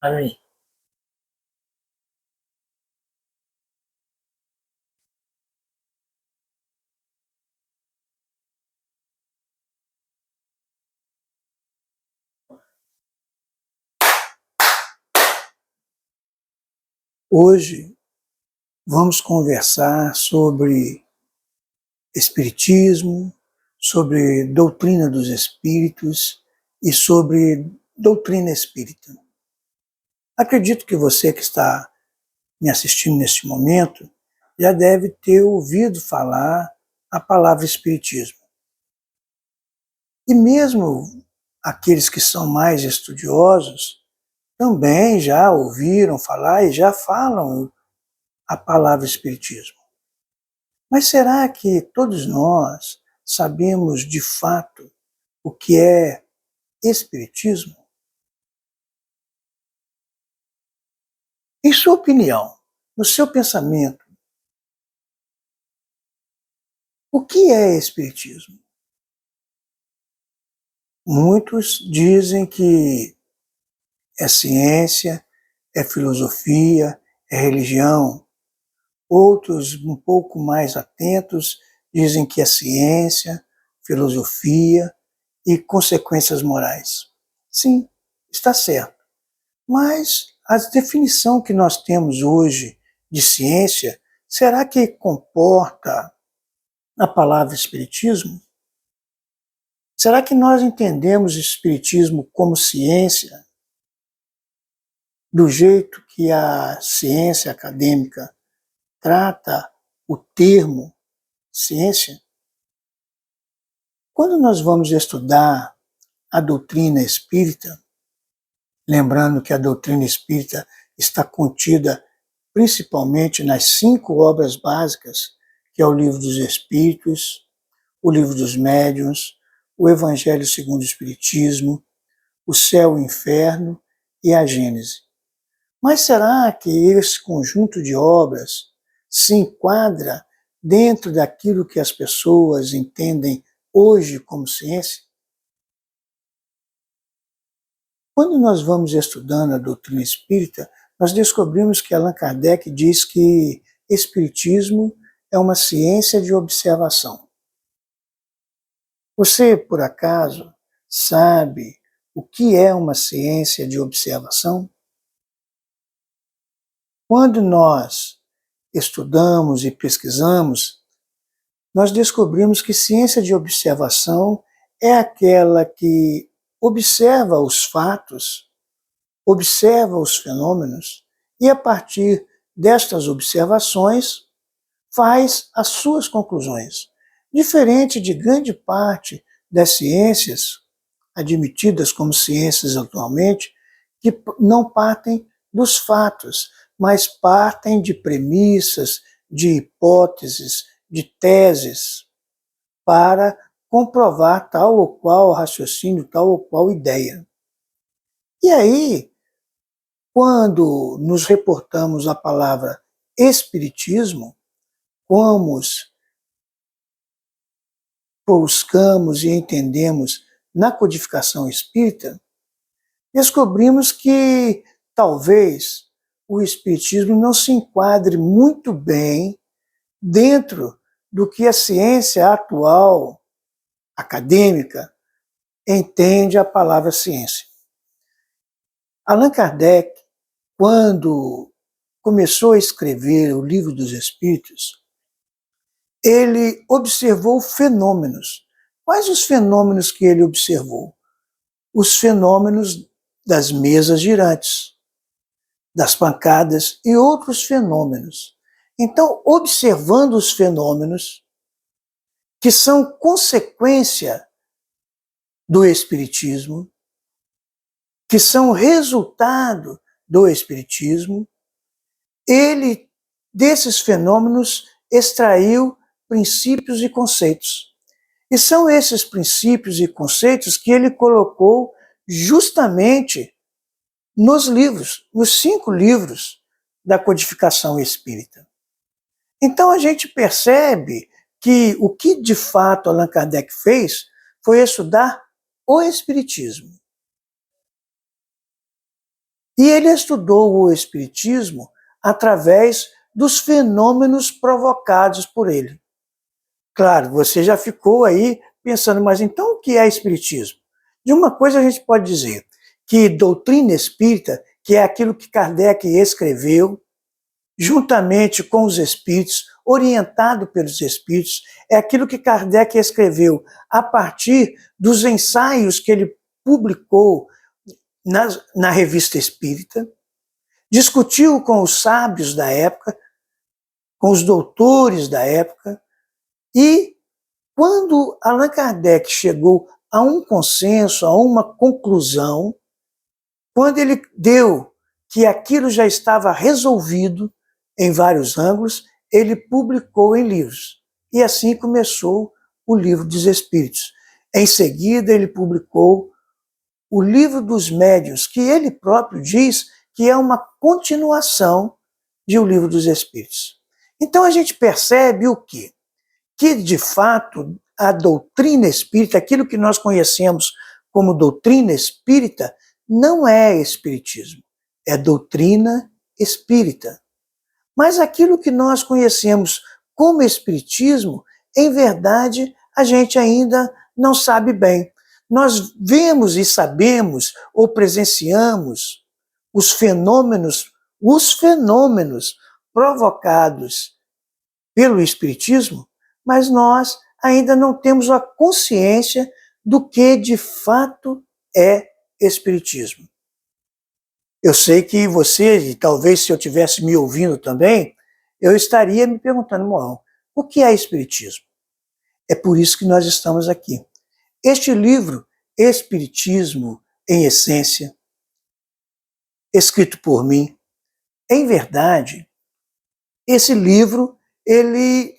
Amém. Hoje vamos conversar sobre espiritismo, sobre doutrina dos espíritos e sobre doutrina espírita. Acredito que você que está me assistindo neste momento já deve ter ouvido falar a palavra espiritismo. E mesmo aqueles que são mais estudiosos também já ouviram falar e já falam a palavra espiritismo. Mas será que todos nós sabemos de fato o que é espiritismo? Em sua opinião, no seu pensamento, o que é espiritismo? Muitos dizem que é ciência, é filosofia, é religião. Outros, um pouco mais atentos, dizem que é ciência, filosofia e consequências morais. Sim, está certo. Mas a definição que nós temos hoje de ciência, será que comporta a palavra espiritismo? Será que nós entendemos o espiritismo como ciência do jeito que a ciência acadêmica trata o termo ciência? Quando nós vamos estudar a doutrina espírita, lembrando que a doutrina espírita está contida principalmente nas 5 obras básicas, que é o Livro dos Espíritos, o Livro dos Médiuns, o Evangelho segundo o Espiritismo, o Céu e o Inferno e a Gênese. Mas será que esse conjunto de obras se enquadra dentro daquilo que as pessoas entendem hoje como ciência? Quando nós vamos estudando a doutrina espírita, nós descobrimos que Allan Kardec diz que espiritismo é uma ciência de observação. Você, por acaso, sabe o que é uma ciência de observação? Quando nós estudamos e pesquisamos, nós descobrimos que ciência de observação é aquela que observa os fatos, observa os fenômenos e, a partir destas observações, faz as suas conclusões. Diferente de grande parte das ciências admitidas como ciências atualmente, que não partem dos fatos, mas partem de premissas, de hipóteses, de teses, para comprovar tal ou qual raciocínio, tal ou qual ideia. E aí, quando nos reportamos à palavra espiritismo, como buscamos e entendemos na codificação espírita, descobrimos que talvez o espiritismo não se enquadre muito bem dentro do que a ciência atual, acadêmica, entende a palavra ciência. Allan Kardec, quando começou a escrever o Livro dos Espíritos, ele observou fenômenos. Quais os fenômenos que ele observou? Os fenômenos das mesas girantes, das pancadas e outros fenômenos. Então, observando os fenômenos que são consequência do espiritismo, que são resultado do espiritismo, ele, desses fenômenos, extraiu princípios e conceitos. E são esses princípios e conceitos que ele colocou justamente nos livros, nos 5 livros da codificação espírita. Então a gente percebe que o que de fato Allan Kardec fez foi estudar o espiritismo. E ele estudou o Espiritismo através dos fenômenos provocados por ele. Claro, você já ficou aí pensando, mas então o que é Espiritismo? De uma coisa a gente pode dizer, que doutrina espírita, que é aquilo que Kardec escreveu, juntamente com os espíritos, orientado pelos espíritos, é aquilo que Kardec escreveu a partir dos ensaios que ele publicou na Revista Espírita, discutiu com os sábios da época, com os doutores da época, e quando Allan Kardec chegou a um consenso, a uma conclusão, quando ele deu que aquilo já estava resolvido em vários ângulos, ele publicou em livros. E assim começou o Livro dos Espíritos. Em seguida, ele publicou o Livro dos Médiuns, que ele próprio diz que é uma continuação de O Livro dos Espíritos. Então a gente percebe o quê? Que, de fato, a doutrina espírita, aquilo que nós conhecemos como doutrina espírita, não é espiritismo, é doutrina espírita. Mas aquilo que nós conhecemos como espiritismo, em verdade, a gente ainda não sabe bem. Nós vemos e sabemos ou presenciamos os fenômenos provocados pelo espiritismo, mas nós ainda não temos a consciência do que de fato é espiritismo. Eu sei que você, e talvez se eu estivesse me ouvindo também, eu estaria me perguntando, Moão, o que é espiritismo? É por isso que nós estamos aqui. Este livro, Espiritismo em Essência, escrito por mim, em verdade, esse livro, ele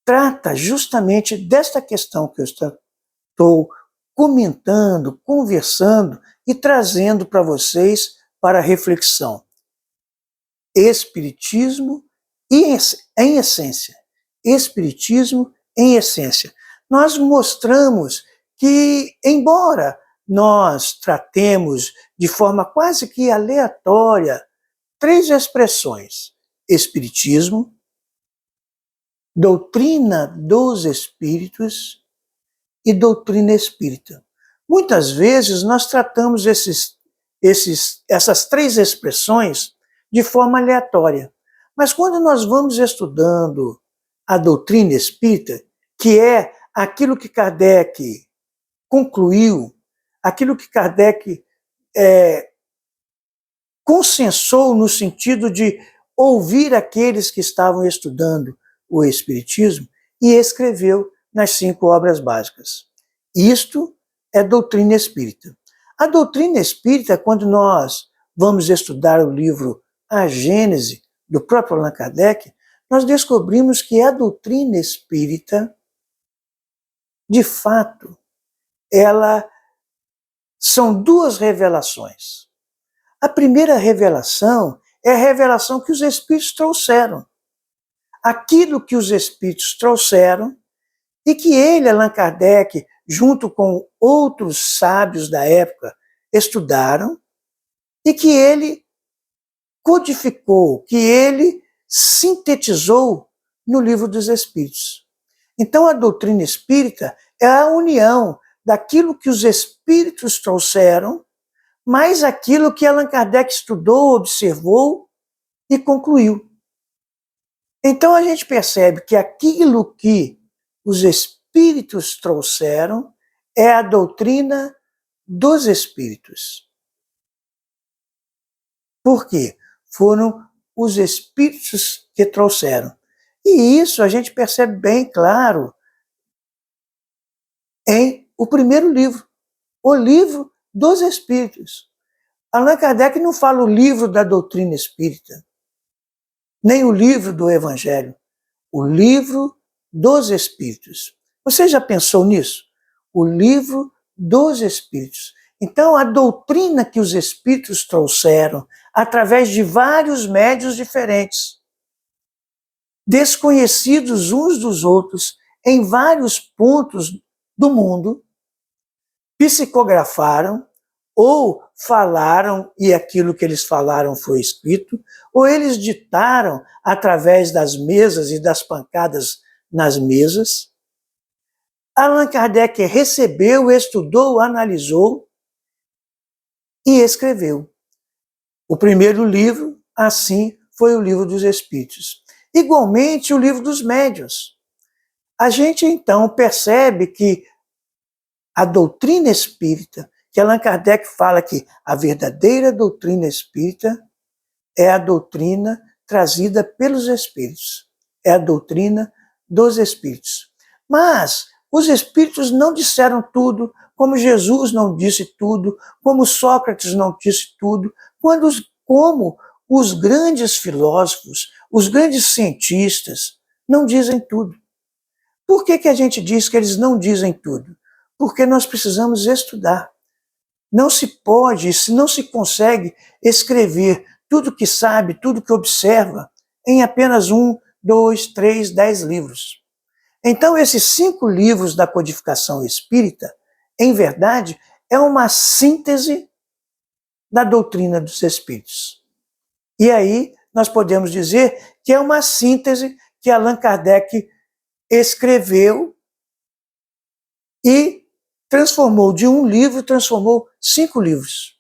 trata justamente desta questão que eu estou comentando, conversando e trazendo para vocês para reflexão. Espiritismo em essência. Espiritismo em essência. Nós mostramos que, embora nós tratemos de forma quase que aleatória 3 expressões: Espiritismo, doutrina dos espíritos e doutrina espírita. Muitas vezes nós tratamos essas 3 expressões de forma aleatória. Mas quando nós vamos estudando a doutrina espírita, que é aquilo que Kardec concluiu, aquilo que Kardec consensou no sentido de ouvir aqueles que estavam estudando o Espiritismo e escreveu nas 5 obras básicas. Isto é doutrina espírita. A doutrina espírita, quando nós vamos estudar o livro A Gênese, do próprio Allan Kardec, nós descobrimos que a doutrina espírita, de fato, ela são 2 revelações. A primeira revelação é a revelação que os Espíritos trouxeram. Aquilo que os Espíritos trouxeram e que ele, Allan Kardec, junto com outros sábios da época, estudaram e que ele codificou, que ele sintetizou no Livro dos Espíritos. Então a doutrina espírita é a união daquilo que os Espíritos trouxeram, mais aquilo que Allan Kardec estudou, observou e concluiu. Então a gente percebe que aquilo que os Espíritos trouxeram é a doutrina dos Espíritos. Por quê? Foram os Espíritos que trouxeram. E isso a gente percebe bem claro em o primeiro livro, o Livro dos Espíritos. Allan Kardec não fala o livro da doutrina espírita, nem o livro do Evangelho, o Livro dos Espíritos. Você já pensou nisso? O Livro dos Espíritos. Então, a doutrina que os Espíritos trouxeram, através de vários médiuns diferentes, desconhecidos uns dos outros, em vários pontos do mundo, psicografaram ou falaram e aquilo que eles falaram foi escrito, ou eles ditaram através das mesas e das pancadas nas mesas. Allan Kardec recebeu, estudou, analisou e escreveu. O primeiro livro, assim, foi o Livro dos Espíritos. Igualmente, o Livro dos Médiuns. A gente, então, percebe que a doutrina espírita, que Allan Kardec fala que a verdadeira doutrina espírita é a doutrina trazida pelos Espíritos. É a doutrina dos Espíritos. Mas os Espíritos não disseram tudo, como Jesus não disse tudo, como Sócrates não disse tudo, como os grandes filósofos, os grandes cientistas não dizem tudo. Por que a gente diz que eles não dizem tudo? Porque nós precisamos estudar. Não se pode, não se consegue escrever tudo que sabe, tudo que observa, em apenas 1, 2, 3, 10 livros. Então, esses 5 livros da codificação espírita, em verdade, é uma síntese da doutrina dos espíritos. E aí, nós podemos dizer que é uma síntese que Allan Kardec escreveu e transformou de um livro, transformou 5 livros.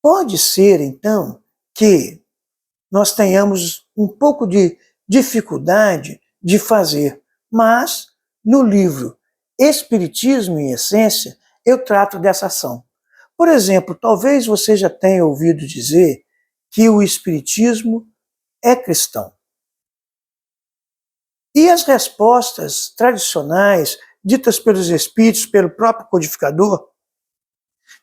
Pode ser, então, que nós tenhamos um pouco de dificuldade de fazer, mas no livro Espiritismo em Essência, eu trato dessa ação. Por exemplo, talvez você já tenha ouvido dizer que o Espiritismo é cristão. E as respostas tradicionais, ditas pelos Espíritos, pelo próprio codificador,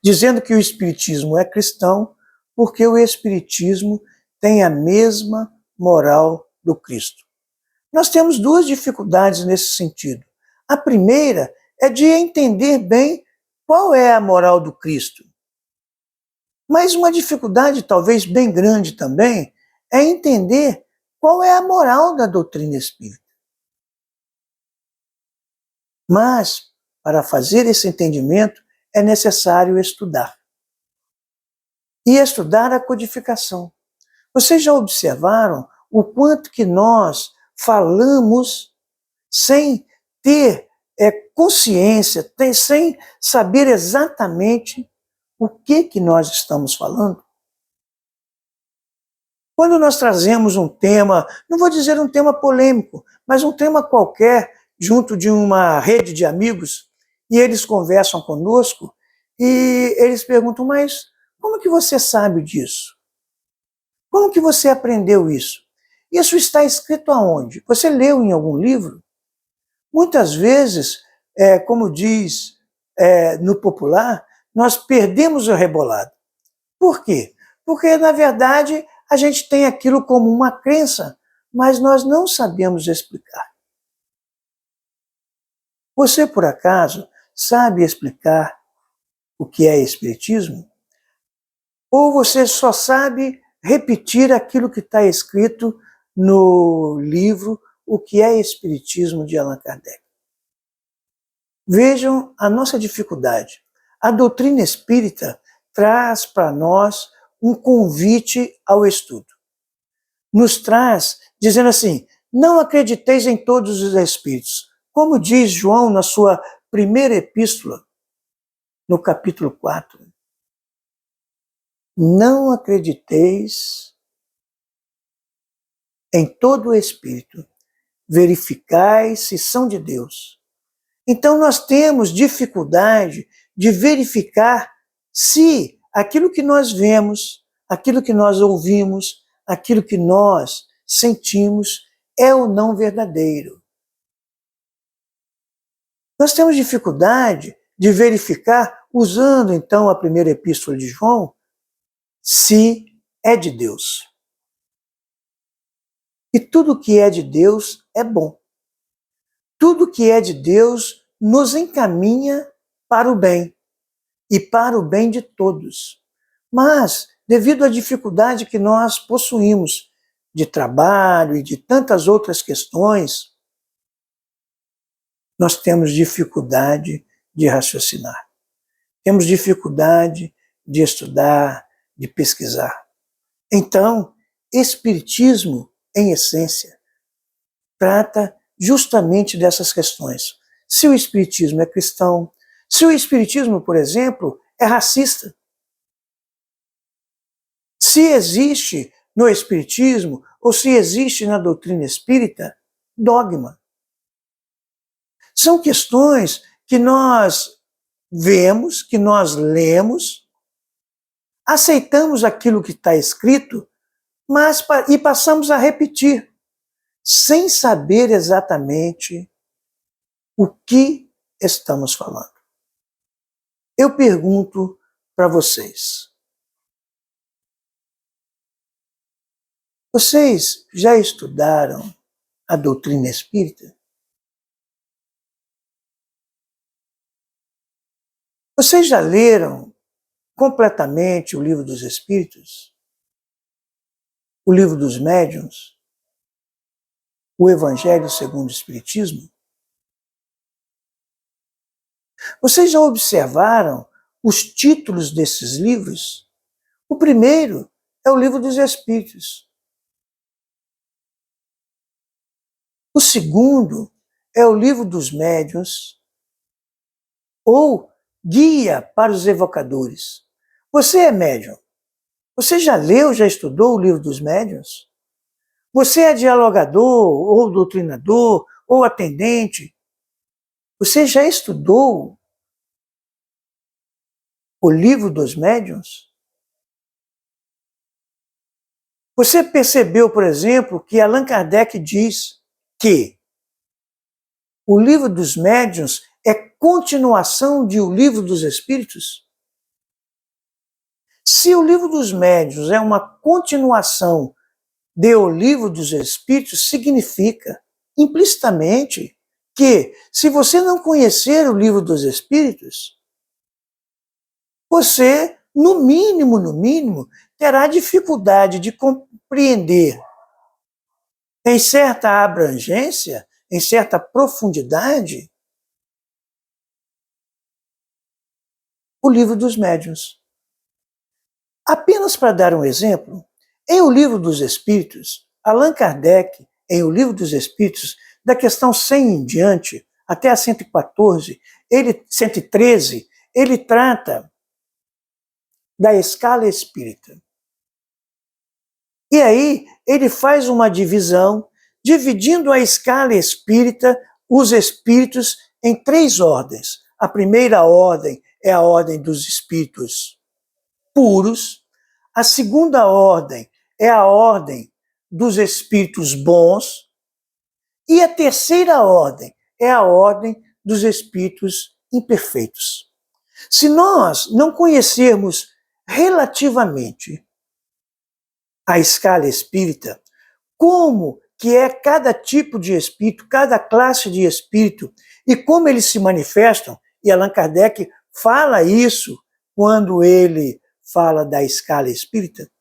dizendo que o Espiritismo é cristão porque o Espiritismo tem a mesma moral do Cristo. Nós temos 2 dificuldades nesse sentido. A primeira é de entender bem qual é a moral do Cristo. Mas uma dificuldade talvez bem grande também é entender qual é a moral da doutrina espírita. Mas, para fazer esse entendimento, é necessário estudar. E estudar a codificação. Vocês já observaram o quanto que nós falamos sem ter consciência, sem saber exatamente o que nós estamos falando? Quando nós trazemos um tema, não vou dizer um tema polêmico, mas um tema qualquer, junto de uma rede de amigos, e eles conversam conosco, e eles perguntam, mas como que você sabe disso? Como que você aprendeu isso? Isso está escrito aonde? Você leu em algum livro? Muitas vezes, como diz no popular, nós perdemos o rebolado. Por quê? Porque, na verdade, a gente tem aquilo como uma crença, mas nós não sabemos explicar. Você, por acaso, sabe explicar o que é espiritismo? Ou você só sabe repetir aquilo que está escrito no livro O que é Espiritismo, de Allan Kardec? Vejam a nossa dificuldade. A doutrina espírita traz para nós um convite ao estudo. Nos traz dizendo assim, não acrediteis em todos os espíritos. Como diz João na sua primeira epístola, no capítulo 4. Não acrediteis em todo o espírito, verificai se são de Deus. Então nós temos dificuldade de verificar se aquilo que nós vemos, aquilo que nós ouvimos, aquilo que nós sentimos é ou não verdadeiro. Nós temos dificuldade de verificar, usando então a primeira epístola de João, se é de Deus. E tudo que é de Deus é bom. Tudo que é de Deus nos encaminha para o bem e para o bem de todos. Mas, devido à dificuldade que nós possuímos de trabalho e de tantas outras questões, nós temos dificuldade de raciocinar. temos dificuldade de estudar, de pesquisar. Então, Espiritismo, em essência, trata justamente dessas questões. Se o Espiritismo é cristão, se o Espiritismo, por exemplo, é racista, se existe no Espiritismo ou se existe na doutrina espírita dogma. São questões que nós vemos, que nós lemos, aceitamos aquilo que está escrito, e passamos a repetir, sem saber exatamente o que estamos falando. Eu pergunto para vocês: vocês já estudaram a doutrina espírita? Vocês já leram completamente o Livro dos Espíritos? O Livro dos Médiuns? O Evangelho segundo o Espiritismo? Vocês já observaram os títulos desses livros? O primeiro é o Livro dos Espíritos. O segundo é o Livro dos Médiuns, ou Guia para os Evocadores. Você é médium? Você já leu, já estudou o Livro dos Médiuns? Você é dialogador, ou doutrinador, ou atendente? Você já estudou o Livro dos Médiuns? Você percebeu, por exemplo, que Allan Kardec diz que o Livro dos Médiuns é continuação de O Livro dos Espíritos? Se o Livro dos Médiuns é uma continuação de O Livro dos Espíritos, significa implicitamente que, se você não conhecer o Livro dos Espíritos, você, no mínimo, terá dificuldade de compreender em certa abrangência, em certa profundidade, o Livro dos Médiuns. Apenas para dar um exemplo, em O Livro dos Espíritos, Allan Kardec, em O Livro dos Espíritos, da questão 100 em diante, até a 113, ele trata da escala espírita. E aí ele faz uma divisão, dividindo a escala espírita, os espíritos, em 3 ordens. A primeira ordem é a ordem dos espíritos puros, a segunda ordem é a ordem dos espíritos bons, e a terceira ordem é a ordem dos espíritos imperfeitos. Se nós não conhecermos relativamente a escala espírita, como que é cada tipo de espírito, cada classe de espírito, e como eles se manifestam, e Allan Kardec fala isso quando ele fala da escala espírita,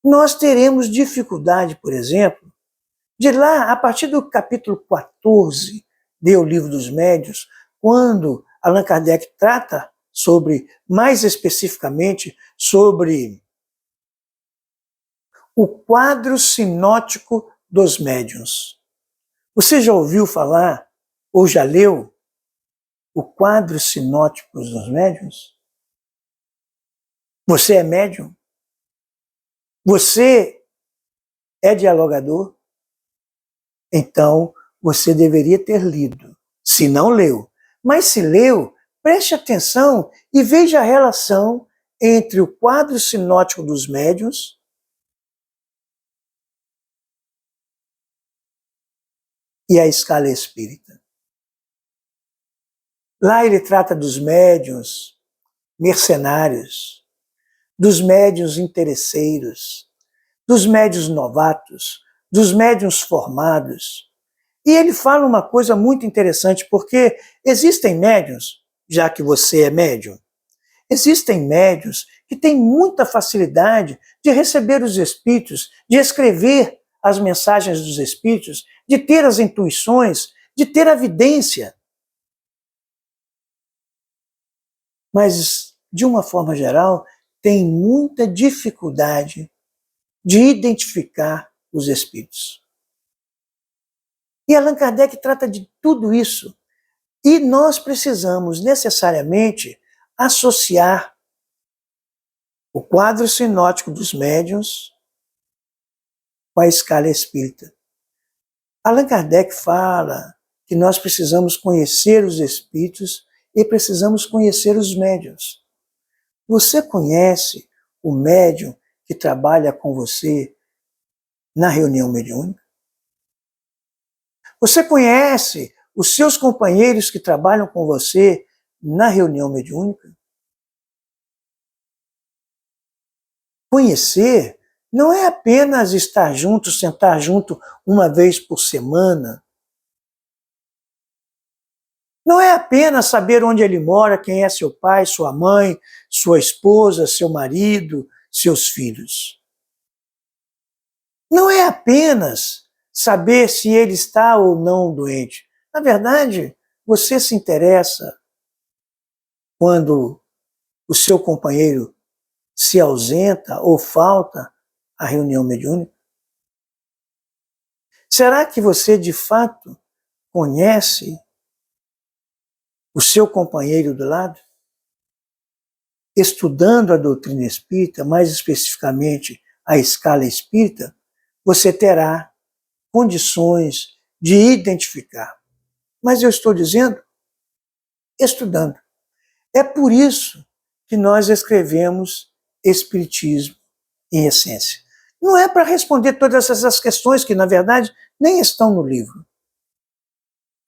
nós teremos dificuldade, por exemplo, de lá, a partir do capítulo 14 de O Livro dos Médiuns, quando Allan Kardec trata sobre, mais especificamente, sobre o quadro sinótico dos médiuns. Você já ouviu falar, ou já leu, o quadro sinótico dos médiuns? Você é médium? Você é dialogador? Então, você deveria ter lido, se não leu. Mas se leu, preste atenção e veja a relação entre o quadro sinótico dos médiuns e a escala espírita. Lá ele trata dos médiuns mercenários, dos médiuns interesseiros, dos médiuns novatos, dos médiuns formados. E ele fala uma coisa muito interessante, porque existem médiuns, já que você é médium, existem médiuns que têm muita facilidade de receber os espíritos, de escrever as mensagens dos espíritos, de ter as intuições, de ter a vidência. mas, de uma forma geral, tem muita dificuldade de identificar os espíritos. E Allan Kardec trata de tudo isso. E nós precisamos necessariamente associar o quadro sinótico dos médiuns com a escala espírita. Allan Kardec fala que nós precisamos conhecer os espíritos e precisamos conhecer os médiuns. Você conhece o médium que trabalha com você na reunião mediúnica? Você conhece os seus companheiros que trabalham com você na reunião mediúnica? Conhecer não é apenas estar junto, sentar junto uma vez por semana. Não é apenas saber onde ele mora, quem é seu pai, sua mãe, sua esposa, seu marido, seus filhos. Não é apenas saber se ele está ou não doente. Na verdade, você se interessa quando o seu companheiro se ausenta ou falta à reunião mediúnica? Será que você, de fato, conhece o seu companheiro do lado? Estudando a doutrina espírita, mais especificamente a escala espírita, você terá condições de identificar. Mas eu estou dizendo, estudando. É por isso que nós escrevemos Espiritismo em Essência. Não é para responder todas essas questões que, na verdade, nem estão no livro,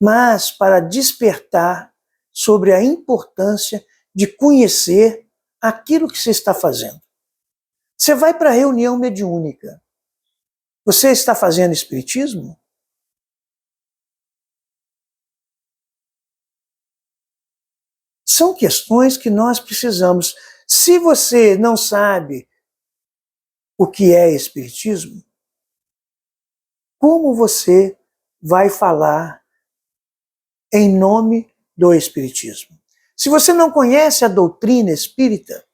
mas para despertar sobre a importância de conhecer aquilo que você está fazendo. Você vai para a reunião mediúnica. Você está fazendo espiritismo? São questões que nós precisamos. Se você não sabe o que é espiritismo, como você vai falar em nome do espiritismo? Se você não conhece a doutrina espírita,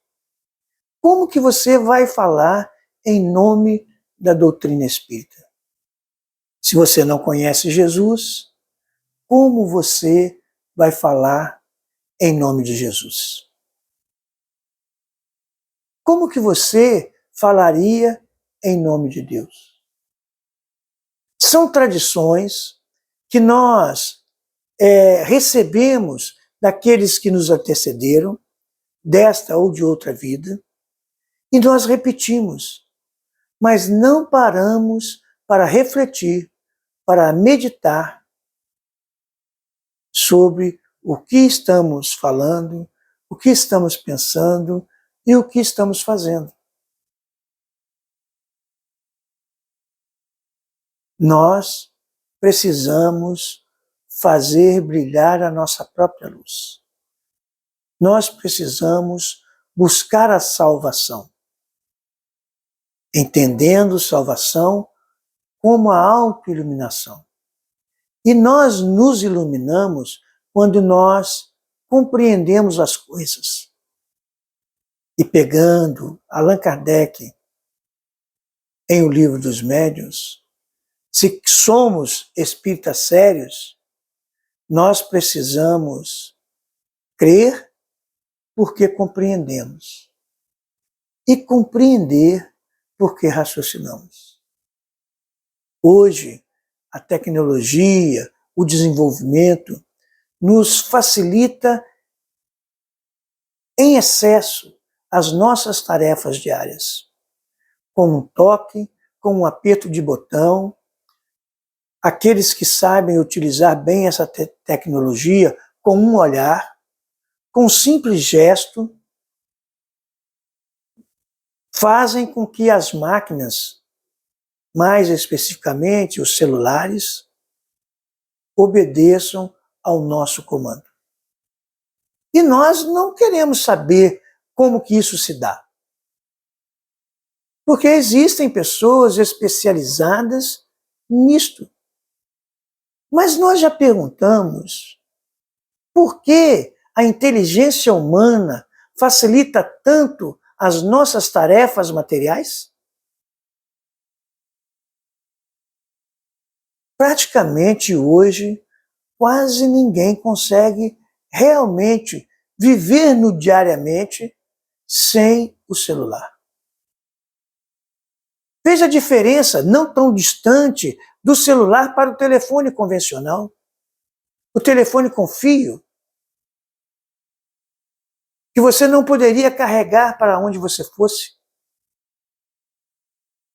como que você vai falar em nome da doutrina espírita? Se você não conhece Jesus, como você vai falar em nome de Jesus? Como que você falaria em nome de Deus? São tradições que nós recebemos daqueles que nos antecederam, desta ou de outra vida, e nós repetimos, mas não paramos para refletir, para meditar sobre o que estamos falando, o que estamos pensando e o que estamos fazendo. Nós precisamos fazer brilhar a nossa própria luz. Nós precisamos buscar a salvação, entendendo salvação como a autoiluminação. E nós nos iluminamos quando nós compreendemos as coisas. E pegando Allan Kardec em O Livro dos Médiuns, se somos espíritas sérios, nós precisamos crer porque compreendemos e compreender porque raciocinamos. Hoje, a tecnologia, o desenvolvimento nos facilita em excesso as nossas tarefas diárias. Com um toque, com um aperto de botão, aqueles que sabem utilizar bem essa tecnologia, com um olhar, com um simples gesto, fazem com que as máquinas, mais especificamente os celulares, obedeçam ao nosso comando. E nós não queremos saber como que isso se dá. Porque existem pessoas especializadas nisto. Mas nós já perguntamos por que a inteligência humana facilita tanto as nossas tarefas materiais? Praticamente hoje, quase ninguém consegue realmente viver no diariamente sem o celular. Veja a diferença, não tão distante, do celular para o telefone convencional. O telefone com fio, que você não poderia carregar para onde você fosse.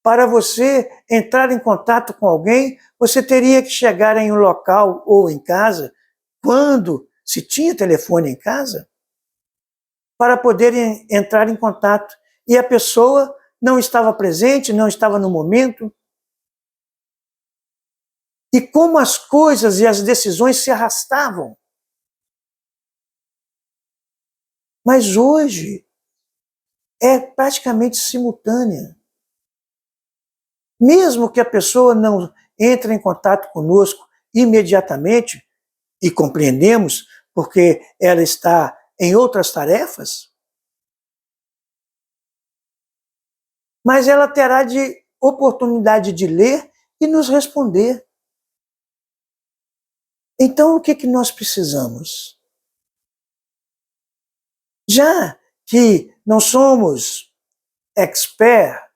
Para você entrar em contato com alguém, você teria que chegar em um local ou em casa, quando se tinha telefone em casa, para poder entrar em contato. E a pessoa não estava presente, não estava no momento. E como as coisas e as decisões se arrastavam. Mas hoje é praticamente simultânea. Mesmo que a pessoa não entre em contato conosco imediatamente, e compreendemos porque ela está em outras tarefas, mas ela terá de oportunidade de ler e nos responder. Então, o que nós precisamos? Já que não somos expert,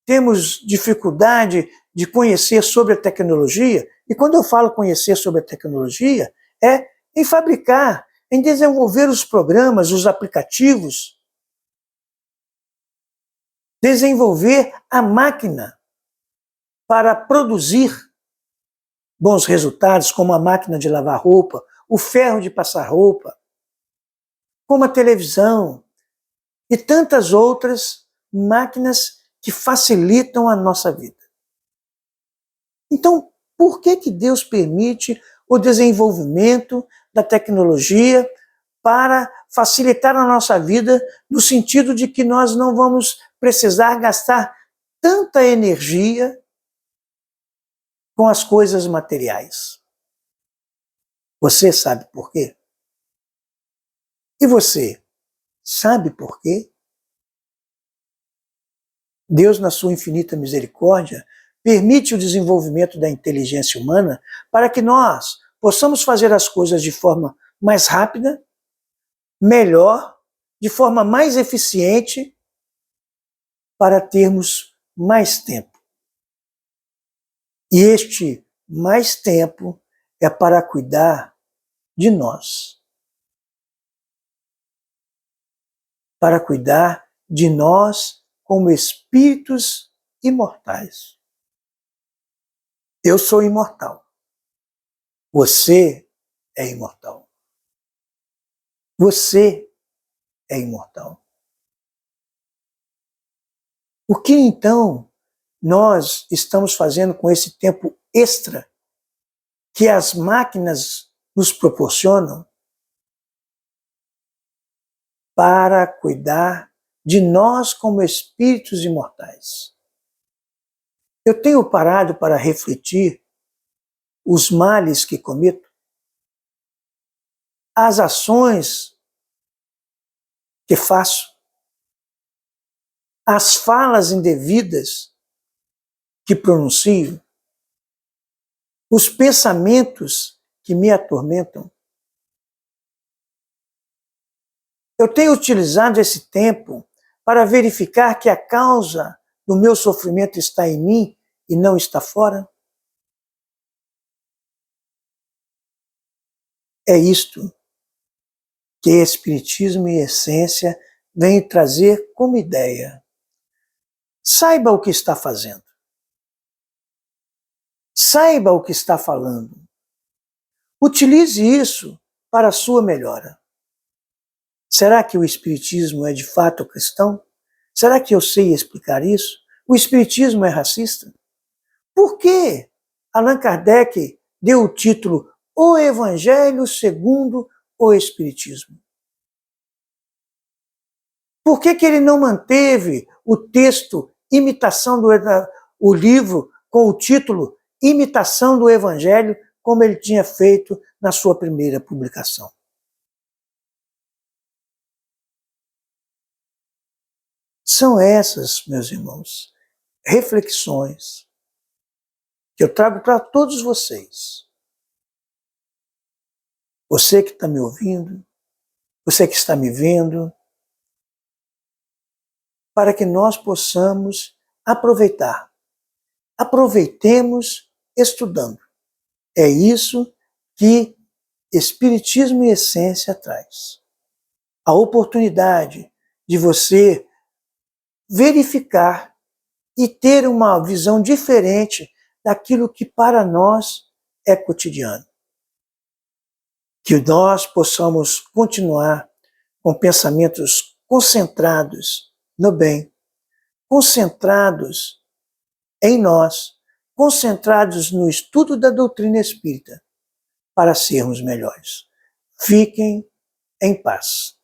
temos dificuldade de conhecer sobre a tecnologia, e quando eu falo conhecer sobre a tecnologia, é em fabricar, em desenvolver os programas, os aplicativos, desenvolver a máquina para produzir bons resultados, como a máquina de lavar roupa, o ferro de passar roupa, como a televisão e tantas outras máquinas que facilitam a nossa vida. Então, por que Deus permite o desenvolvimento da tecnologia para facilitar a nossa vida, no sentido de que nós não vamos precisar gastar tanta energia com as coisas materiais? Você sabe por quê? E você sabe por quê? Deus, na sua infinita misericórdia, permite o desenvolvimento da inteligência humana para que nós possamos fazer as coisas de forma mais rápida, melhor, de forma mais eficiente, para termos mais tempo. E este mais tempo é para cuidar de nós. Para cuidar de nós como espíritos imortais. Eu sou imortal. Você é imortal. Você é imortal. O que então nós estamos fazendo com esse tempo extra que as máquinas nos proporcionam para cuidar de nós como espíritos imortais? Eu tenho parado para refletir os males que cometo, as ações que faço, as falas indevidas que pronuncio, os pensamentos que me atormentam. Eu tenho utilizado esse tempo para verificar que a causa do meu sofrimento está em mim e não está fora? É isto que Espiritismo e Essência vem trazer como ideia. Saiba o que está fazendo. Saiba o que está falando. Utilize isso para a sua melhora. Será que o Espiritismo é de fato cristão? Será que eu sei explicar isso? O Espiritismo é racista? Por que Allan Kardec deu o título O Evangelho segundo o Espiritismo? Por que ele não manteve o texto o livro com o título Imitação do Evangelho, como ele tinha feito na sua primeira publicação? São essas, meus irmãos, reflexões que eu trago para todos vocês. Você que está me ouvindo, você que está me vendo, para que nós possamos aproveitar. Aproveitemos estudando. É isso que Espiritismo e Essência traz. A oportunidade de você verificar e ter uma visão diferente daquilo que para nós é cotidiano. Que nós possamos continuar com pensamentos concentrados no bem, concentrados em nós, concentrados no estudo da doutrina espírita, para sermos melhores. Fiquem em paz.